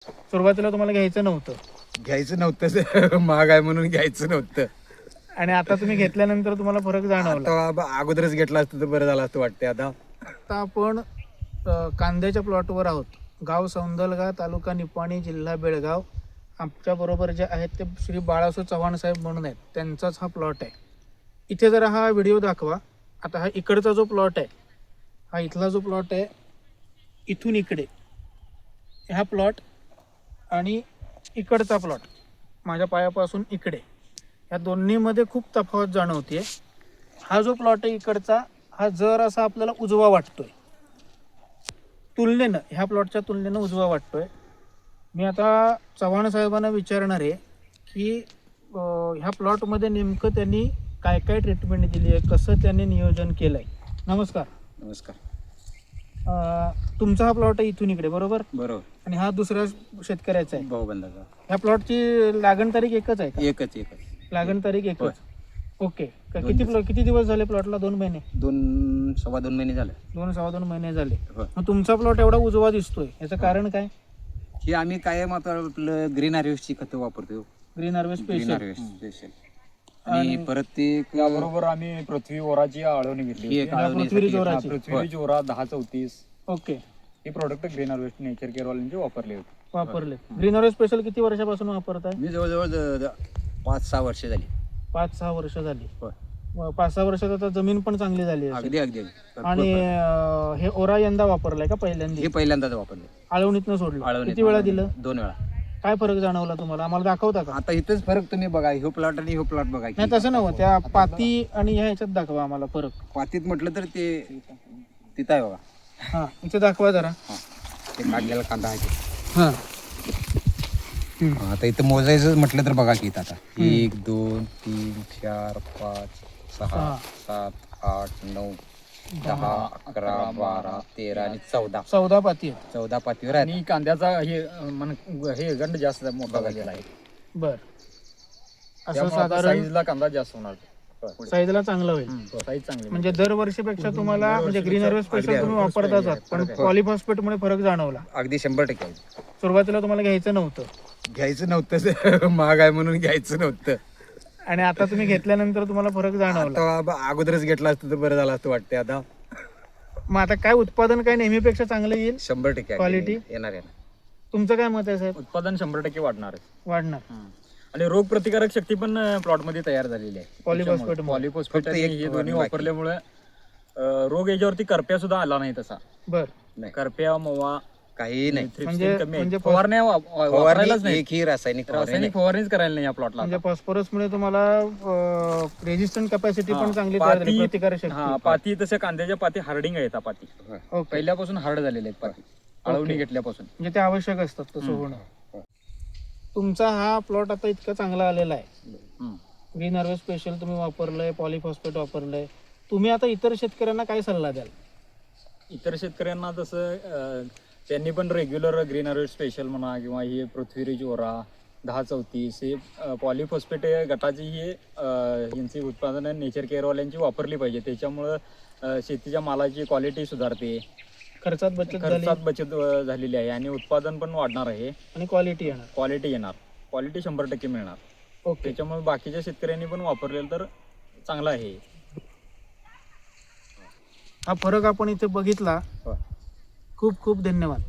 सुरुवातीला तुम्हाला घ्यायचं नव्हतं महाग आहे म्हणून घ्यायचं नव्हतं. आणि आता तुम्ही घेतल्यानंतर तुम्हाला फरक जाणवला. आता अगोदरच घेतला असतं तर बरं झालं असतं वाटते. आता आपण कांद्याच्या प्लॉटवर आहोत. गाव सौंदलगा, तालुका निपाणी, जिल्हा बेळगाव. आमच्या बरोबर जे आहेत ते श्री बाळासो चव्हाण साहेब म्हणून आहेत, त्यांचाच हा प्लॉट आहे. इथे जरा हा व्हिडिओ दाखवा. आता हा इकडचा जो प्लॉट आहे, हा इथला जो प्लॉट आहे, इथून इकडे हा प्लॉट आणि इकडचा प्लॉट माझ्या पायापासून इकडे, या दोन्हीमध्ये खूप तफावत जाणवते. हा जो प्लॉट आहे इकडचा, हा जर असा आपल्याला उजवा वाटतोय, तुलनेनं ह्या प्लॉटच्या तुलनेनं उजवा वाटतोय. मी आता चव्हाण साहेबांना विचारणार आहे की ह्या प्लॉटमध्ये नेमकं त्यांनी काय काय ट्रीटमेंट दिली आहे, कसं त्यांनी नियोजन केलं आहे. नमस्कार. नमस्कार. तुमचा हा प्लॉट आहे इथून इकडे, बरोबर? बरोबर. आणि हा दुसऱ्या शेतकऱ्याचा आहे, भाऊबंदाचा. ह्या प्लॉटची लागण तारीख एकच आहे का? एकच. लागण तारीख एकच. ओके. किती दिवस झाले प्लॉटला? 2 महिने? 2-2.25 महिने झाले. 2-2.25 महिने झाले. मग तुमचा प्लॉट एवढा उजवा दिसतोय, याचं कारण काय? ही आम्ही कायम आता आपलं ग्रीन हार्वेस्टची खतं वापरतो. Green harvest special. आणि परत ते त्याबरोबर आम्ही पृथ्वी ओराची आळवणी घेतली. पृथ्वीरी जोराची. पृथ्वी जोरा 10-34 ओके. हे product green harvest nature care वाल्यांचे वापरले होते. वापरले. ग्रीन हार्वेस्ट स्पेशल किती वर्षापासून वापरताय? मी जवळजवळ 5-6 वर्ष झाली. 5-6 वर्ष झाली. होय. 5-6 वर्षात आता जमीन पण चांगली झाली असेल. अगदी. आणि हे ओरा यंदा वापरलाय का पहिल्यांदा? हे पहिल्यांदाच वापरले. आळवणीतनं सोडलं. आळवणीत. किती वेळा दिलं? 2 वेळा. काय फरक जाणवला तुम्हाला? आम्हाला दाखवता का? आता इथंच फरक तुम्ही बघा, ह्यो प्लॉट आणि ह्यो प्लॉट बघा. नाही तसं नव्हतं, त्या पाती आणि ह्या ह्याच्यात दाखवा आम्हाला फरक. पातीत म्हटलं तर ते तिथं आहे बघा. हा, इथे दाखवा जरा. ते काढलेला कांदा आहे ते. हा. आता इथं मोजायचं म्हटलं तर बघा की इथं आता 1 2 3 4 5 6 7 8 9 10 11 12 13 आणि 14 पाती आहेत. 14 पातीवर आहे. आणि कांद्याचा हे गंड जास्त मोठा झालेला आहे. बर. असं साधारण साईजला कांदा जास्त होणार. साईजला चांगलं होईल. साईज चांगली. म्हणजे दरवर्षीपेक्षा तुम्हाला म्हणजे ग्रीन हार्वेस्ट स्पेशल तुम्ही वापरताच आहात, पण पॉलिफॉस्फेटमुळे फरक जाणवला. अगदी 100% आहे. सुरुवातीला तुम्हाला घ्यायचं नव्हतं महाग आहे म्हणून घ्यायचं नव्हतं. आणि आता तुम्ही घेतल्यानंतर तुम्हाला फरक जाणवला. आता अगोदरच घेतला असतं तर बरं झालं असतं वाटते. आता मग आता काय उत्पादन काय नेहमीपेक्षा चांगलं येईल? 100% क्वालिटी येणार. तुमचं काय मत आहे साहेब? उत्पादन 100% वाढणार आहे. वाढणार. आणि रोग प्रतिकारक शक्ती पण प्लॉट मध्ये तयार झालेली आहे. पॉलिफॉस्फेट हे दोन्ही वापरल्यामुळे रोग याच्यावरती करप्या सुद्धा आला नाही तसा. बर. करप्या मवा काही नाही. म्हणजे फवारण्या वापरायलाच नाही. एकही रासायनिक रासायनिक फवारणीच करायला नाही या प्लॉटला. म्हणजे फॉस्फरसमुळे तुम्हाला रेजिस्टंट कॅपॅसिटी पण चांगली तयार झाली, प्रतिकारक शक्ती. पाती तसं कांद्याच्या पाती हार्डिंग आहेत. पाती ओके. पहिल्यापासून हार्ड झालेले आहेत पाती, आळवणी घेतल्यापासून. म्हणजे ते आवश्यक असतात तसं होणं. तुमचा हा प्लॉट आता इतका चांगला आलेला आहे. ग्रीन हार्वेस्ट स्पेशल तुम्ही वापरलंय, पॉलिफॉस्फेट वापरलंय. तुम्ही आता इतर शेतकऱ्यांना काय सल्ला द्याल? इतर शेतकऱ्यांना तसं त्यांनी पण रेग्युलर ग्रीन हार्वेस्ट स्पेशल म्हणा किंवा हे पृथ्वी जोरा 10-34 हे पॉलिफॉस्फेट गटाची ही यांची उत्पादनं नेचर केअरवाल्यांची वापरली पाहिजे. त्याच्यामुळं शेतीच्या मालाची क्वालिटी सुधारते, खर्चात बचत झालेली आहे आणि उत्पादन पण वाढणार आहे आणि क्वालिटी येणार. क्वालिटी 100% मिळणार. ओके. त्याच्यामुळे बाकीच्या शेतकऱ्यांनी पण वापरलेलं तर चांगलं आहे. हा फरक आपण इथे बघितला. खूप खूप धन्यवाद.